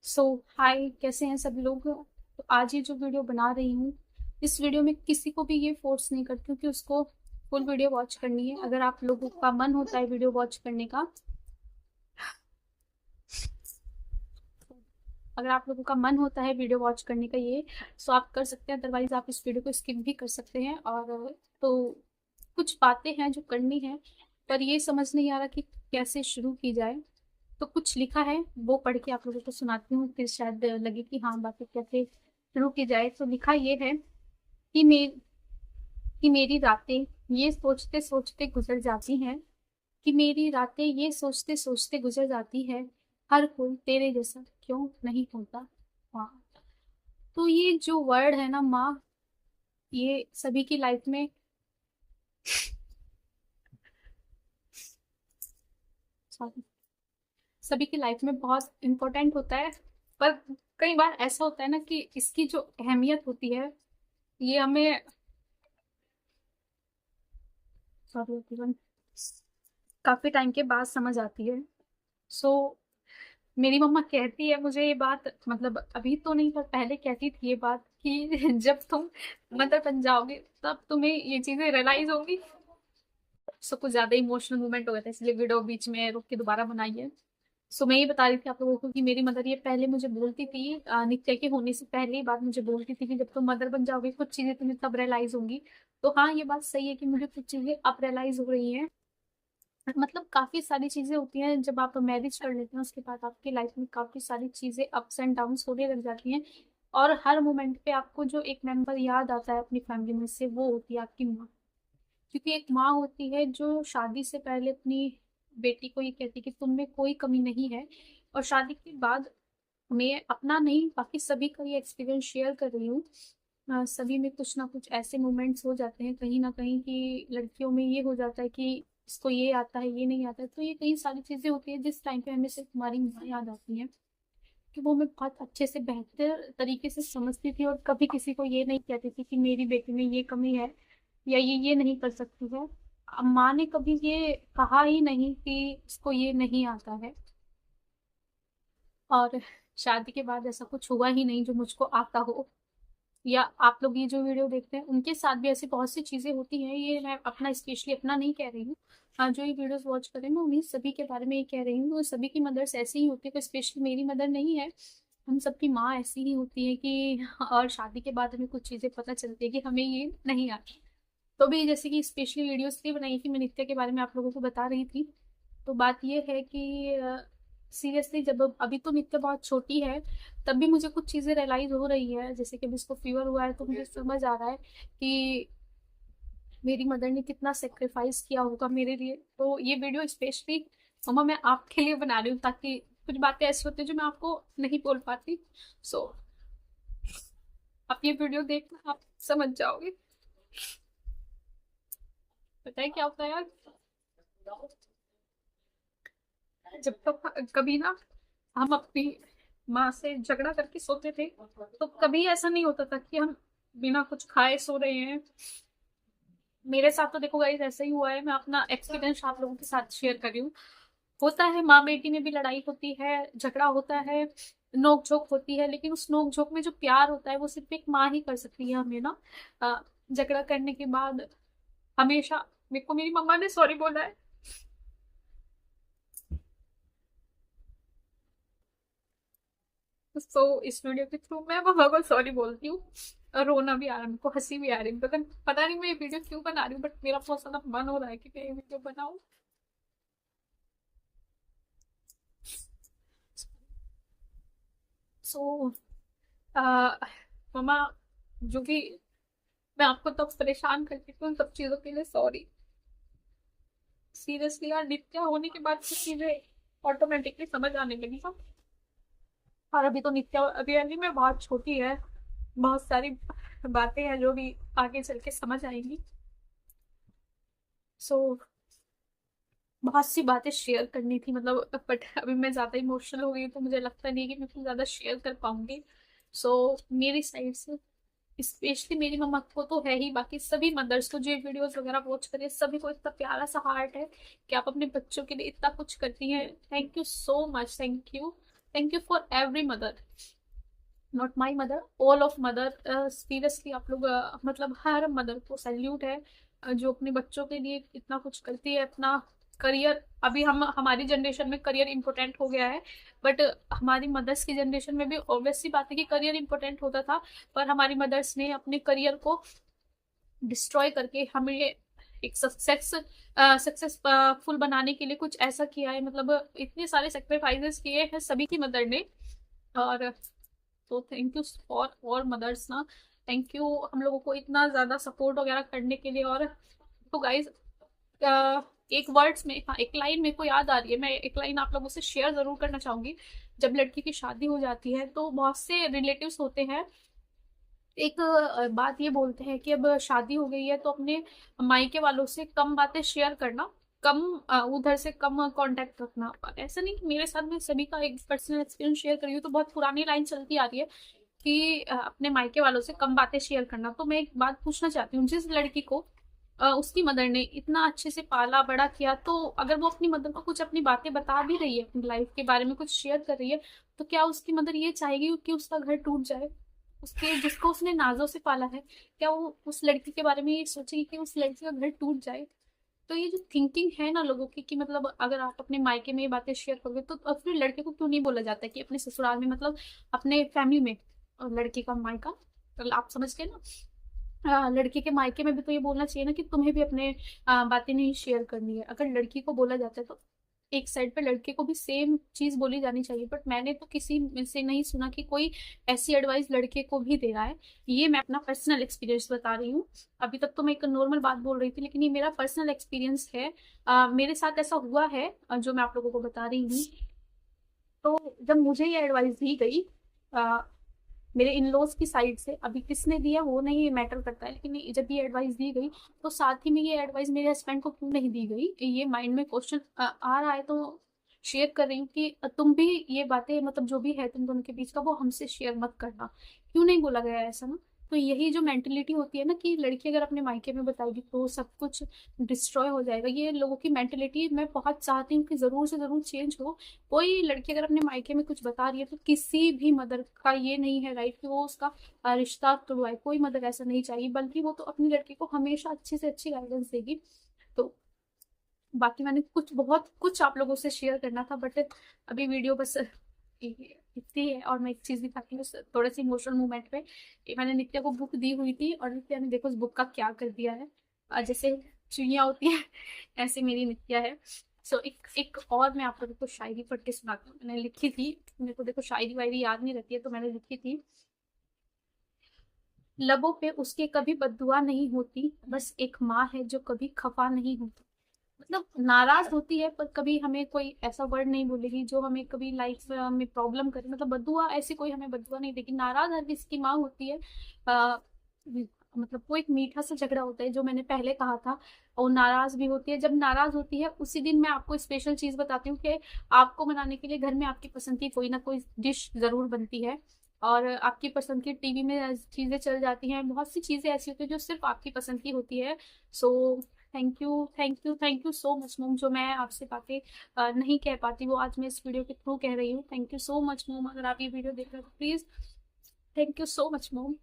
सो हाय, कैसे हैं सब लोग। तो आज ये जो वीडियो बना रही हूँ, इस वीडियो में किसी को भी ये फोर्स नहीं करती हूँ कि उसको फुल वीडियो वॉच करनी है। अगर आप लोगों का मन होता है वीडियो वॉच करने का, अगर आप लोगों का मन होता है वीडियो वॉच करने का ये, सो आप कर सकते हैं। अदरवाइज आप इस वीडियो को स्किप भी कर सकते हैं। और तो कुछ बातें हैं जो करनी है, पर ये समझ नहीं आ रहा कि कैसे शुरू की जाए। तो कुछ लिखा है, वो पढ़ के आप लोगों को सुनाती हूँ, फिर शायद लगे कि हाँ बातें कैसे शुरू की जाए। तो लिखा ये है कि कि मेरी रातें ये सोचते सोचते गुजर जाती हैं, कि मेरी रातें ये सोचते सोचते गुजर जाती है, हर कोई तेरे जैसा क्यों नहीं होता। वाह। तो ये जो वर्ड है ना माँ, ये सभी की लाइफ में, सॉरी, सभी की लाइफ में बहुत इम्पोर्टेंट होता है। पर कई बार ऐसा होता है ना कि इसकी जो अहमियत होती है, ये हमें, सॉरी एवरीवन, काफी टाइम के बाद समझ आती है। सो मेरी मम्मा कहती है मुझे ये बात, मतलब अभी तो नहीं पर पहले कहती थी ये बात कि जब तुम मदर बन जाओगे तब तुम्हें ये चीजें रियलाइज होंगी। सो कुछ ज्यादा इमोशनल मोमेंट हो गया था, इसलिए वीडियो बीच में रुक के दोबारा बनाई है। सो मैं ये बता रही थी आप लोगों को कि मेरी मदर ये पहले मुझे बोलती थी, नित्य के होने से पहले ही बात मुझे बोलती थी कि जब तुम मदर बन जाओगी कुछ चीजें तुम्हें तब रियलाइज होंगी। तो हाँ, ये बात सही है कि मुझे कुछ चीजें अब रियलाइज हो रही हैं। मतलब काफी सारी चीजें होती हैं जब आप मैरिज कर लेते हैं, उसके बाद आपकी लाइफ में काफी सारी चीजें अप्स एंड डाउन्स होने लग जाती हैं। और हर मोमेंट पे आपको जो एक मेंबर याद आता है अपनी फैमिली में से, वो होती है आपकी माँ। क्योंकि एक माँ होती है जो शादी से पहले अपनी बेटी को ये कहती है कि तुम में कोई कमी नहीं है, और शादी के बाद, मैं अपना नहीं बाकी सभी का ये एक्सपीरियंस शेयर कर रही हूँ, सभी में कुछ ना कुछ ऐसे मोमेंट्स हो जाते हैं कहीं ना कहीं कि लड़कियों में ये हो जाता है कि इसको ये आता है ये नहीं आता है। तो ये कई सारी चीजें होती है जिस टाइम पे हमें सिर्फ हमारी माँ याद आती है, कि वो हमें बहुत अच्छे से बेहतर तरीके से समझती थी और कभी किसी को ये नहीं कहती थी कि मेरी बेटी में ये कमी है या ये नहीं कर सकती है। माँ ने कभी ये कहा ही नहीं कि इसको ये नहीं आता है। और शादी के बाद ऐसा कुछ हुआ ही नहीं जो मुझको आता हो, या आप लोग ये जो वीडियो देखते हैं उनके साथ भी ऐसी बहुत सी चीजें होती हैं। ये मैं अपना स्पेशली अपना नहीं कह रही हूँ, हाँ जो ये वीडियोस वॉच कर रहे हैं मैं उन्हीं सभी के बारे में ये कह रही हूँ। वो सभी की मदर्स ऐसी ही होती है, कोई स्पेशली मेरी मदर नहीं है। हम सबकी माँ ऐसी ही होती है कि, और शादी के बाद हमें कुछ चीजें पता चलती है कि हमें ये नहीं आती। तो भी जैसे कि स्पेशली वीडियोस इसलिए बनाई कि मैं नित्य के बारे में आप लोगों को बता रही थी। तो बात ये है कि सीरियसली जब अभी तो नित्य बहुत छोटी है, तब भी मुझे कुछ चीजें रियलाइज हो रही है। जैसे कि अभी इसको फीवर हुआ है तो मुझे समझ आ रहा है कि मेरी मदर ने कितना सेक्रीफाइस किया होगा मेरे लिए। तो ये वीडियो स्पेशली मम्मा मैं आपके लिए बना रही हूँ, ताकि कुछ बातें ऐसी होती है जो मैं आपको नहीं बोल पाती। सो आप ये वीडियो देखना, आप समझ जाओगे। पता है क्या होता है यार, जब तक कभी ना हम अपनी माँ से झगड़ा करके सोते थे, तो कभी ऐसा नहीं होता था कि हम बिना कुछ खाए सो रहे हैं। मेरे साथ तो देखो गाइस ऐसा ही हुआ है, मैं अपना एक्सपीरियंस आप लोगों के साथ शेयर कर रही हूँ। होता है माँ बेटी में भी लड़ाई होती है, झगड़ा होता है, नोक झोंक होती है, लेकिन उस नोक झोंक में जो प्यार होता है वो सिर्फ एक माँ ही कर सकती है हमें ना। झगड़ा करने के बाद हमेशा मेरे को मेरी मम्मा ने सॉरी बोला है। तो इस वीडियो के थ्रू मैं मम्मा को सॉरी बोलती हूँ। और रोना भी आ रहा है, मेरे को हंसी भी आ रही है, पता नहीं मैं ये वीडियो क्यों बना रही हूँ, बट मेरा बहुत ज्यादा मन हो रहा है कि मैं ये वीडियो बनाऊं। सो मम्मा, जो कि मैं आपको तब परेशान करती थी उन सब चीजों के लिए सॉरी। सीरियसली यार, नित्या होने के बाद कुछ चीजें ऑटोमेटिकली समझ आने लगी सब। और अभी तो नित्या रियली में बहुत छोटी है, बहुत सारी बातें हैं जो भी आगे चल के समझ आएंगी। सो बहुत सी बातें शेयर करनी थी, मतलब बट अभी मैं ज्यादा इमोशनल हो गई तो मुझे लगता नहीं है कि मैं कुछ ज्यादा शेयर कर पाऊंगी। सो मेरी साइड से स्पेशली मेरी मम्मा को तो है ही, बाकी सभी मदर्स को जो वीडियोस वगैरह वॉच करिए सभी को इतना प्यारा सा हार्ट है कि आप अपने बच्चों के लिए इतना कुछ करती हैं। Thank you so much, thank you. Thank you for every mother, not my mother, all of mother. Seriously आप लोग मतलब हर मदर को सैल्यूट है, जो अपने बच्चों के लिए इतना कुछ करती है। अपना करियर, अभी हमारी जनरेशन में करियर इंपॉर्टेंट हो गया है, बट हमारी मदर्स की जनरेशन में भी ऑब्वियस सी बात है कि करियर इंपॉर्टेंट होता था, पर हमारी मदर्स ने अपने करियर को डिस्ट्रॉय करके हमें एक सक्सेसफुल बनाने के लिए कुछ ऐसा किया है। मतलब इतने सारे सेक्रीफाइसेस किए हैं सभी की मदर ने। और तो thank you for all mothers ना, थैंक यू हम लोगों को इतना ज्यादा सपोर्ट वगैरह करने के लिए। और तो गाइज एक वर्ड्स में, हाँ एक लाइन मेरे को याद आ रही है, मैं एक लाइन आप लोगों से शेयर जरूर करना चाहूंगी। जब लड़की की शादी हो जाती है तो बहुत से रिलेटिव्स होते हैं, एक बात ये बोलते हैं कि अब शादी हो गई है तो अपने मायके वालों से कम बातें शेयर करना, कम उधर से कम कांटेक्ट रखना। ऐसा नहीं कि मेरे साथ, मैं सभी का एक पर्सनल एक्सपीरियंस शेयर कर रही हूँ, तो बहुत पुरानी लाइन चलती आ रही है कि अपने मायके वालों से कम बातें शेयर करना। तो मैं एक बात पूछना चाहती हूँ, जिस लड़की को उसकी मदर ने इतना अच्छे से पाला बड़ा किया, तो अगर वो अपनी मदर को कुछ अपनी बातें बता भी रही है, अपनी लाइफ के बारे में कुछ शेयर कर रही है, तो क्या उसकी मदर ये चाहेगी कि उसका घर टूट जाए? उसके जिसको उसने नाजों से पाला है, क्या वो उस लड़की के बारे में ये सोचेगी कि उस लड़की का घर टूट जाए? तो ये जो थिंकिंग है ना लोगों की, कि मतलब अगर आप अपने मायके में ये बातें शेयर करोगे तो फिर लड़के को क्यों नहीं बोला जाता है कि अपने ससुराल में, मतलब अपने फैमिली में लड़की का मायका, तो आप समझ गए ना। लड़की के मायके में भी तो ये बोलना चाहिए ना कि तुम्हें भी अपने बातें नहीं शेयर करनी है। अगर लड़की को बोला जाता है तो एक साइड पे लड़के को भी सेम चीज बोली जानी चाहिए, बट मैंने तो किसी में से नहीं सुना कि कोई ऐसी एडवाइस लड़के को भी दे रहा है। ये मैं अपना पर्सनल एक्सपीरियंस बता रही हूँ। अभी तक तो मैं एक नॉर्मल बात बोल रही थी, लेकिन ये मेरा पर्सनल एक्सपीरियंस है। मेरे साथ ऐसा हुआ है, जो मैं आप लोगों को बता रही हूँ। तो जब मुझे ये एडवाइस दी गई मेरे इन लॉज की साइड से, अभी किसने दिया वो नहीं मैटर करता है, लेकिन जब ये एडवाइस दी गई तो साथ ही में ये एडवाइस मेरे हस्बैंड को क्यों नहीं दी गई, ये माइंड में क्वेश्चन आ रहा है। तो शेयर कर रही हूँ कि तुम भी ये बातें, मतलब जो भी है तुम दोनों के बीच का, वो हमसे शेयर मत करना। क्यों नहीं बोला गया ऐसा ना? तो यही जो मेंटेलिटी होती है ना कि लड़की अगर अपने मायके में बताएगी तो सब कुछ डिस्ट्रॉय हो जाएगा, ये लोगों की मेंटेलिटी मैं बहुत चाहती हूँ कि जरूर से जरूर चेंज हो। कोई लड़की अगर अपने मायके में कुछ बता रही है तो किसी भी मदर का ये नहीं है राइट कि वो उसका रिश्ता तोड़वाए। कोई मदर ऐसा नहीं चाहिए, बल्कि वो तो अपनी लड़की को हमेशा अच्छी से अच्छी गाइडेंस देगी। तो बाकी मैंने कुछ बहुत कुछ आप लोगों से शेयर करना था, बट अभी वीडियो बस इतनी है। और मैं एक चीज दिखाती हूँ थोड़े से इमोशनल मोमेंट पे। मैंने नित्या को बुक दी हुई थी और नित्या ने देखो उस बुक का क्या कर दिया है। जैसे चुईया होती है ऐसे मेरी नित्या है। सो एक और मैं आप लोगों को शायरी पढ़ के सुनाती हूँ, मैंने लिखी थी। मेरे को देखो शायरी वायरी याद नहीं रहती है, तो मैंने लिखी थी। लबों पे उसके कभी बद्दुआ नहीं होती, बस एक माँ है जो कभी खफा नहीं होती। मतलब नाराज होती है पर कभी हमें कोई ऐसा वर्ड नहीं बोलेगी जो हमें कभी लाइफ में प्रॉब्लम करे। मतलब बद्दुआ, ऐसी कोई हमें बद्दुआ नहीं देगी। नाराज हर किसी की माँ होती है। आ, मतलब वो एक मीठा सा झगड़ा होता है जो मैंने पहले कहा था। और नाराज भी होती है, जब नाराज होती है उसी दिन मैं आपको स्पेशल चीज बताती हूँ कि आपको बनाने के लिए घर में आपकी पसंद की कोई ना कोई डिश जरूर बनती है। और आपकी पसंद की टीवी में चीजें चल जाती हैं, बहुत सी चीजें ऐसी होती है जो सिर्फ आपकी पसंद की होती है। So thank you thank you thank you so much मोम, जो मैं आपसे बातें नहीं कह पाती वो आज मैं इस वीडियो के थ्रू कह रही हूँ। थैंक यू सो मच मोम, अगर आप ये वीडियो देख रहे हो तो please thank you so much मोम।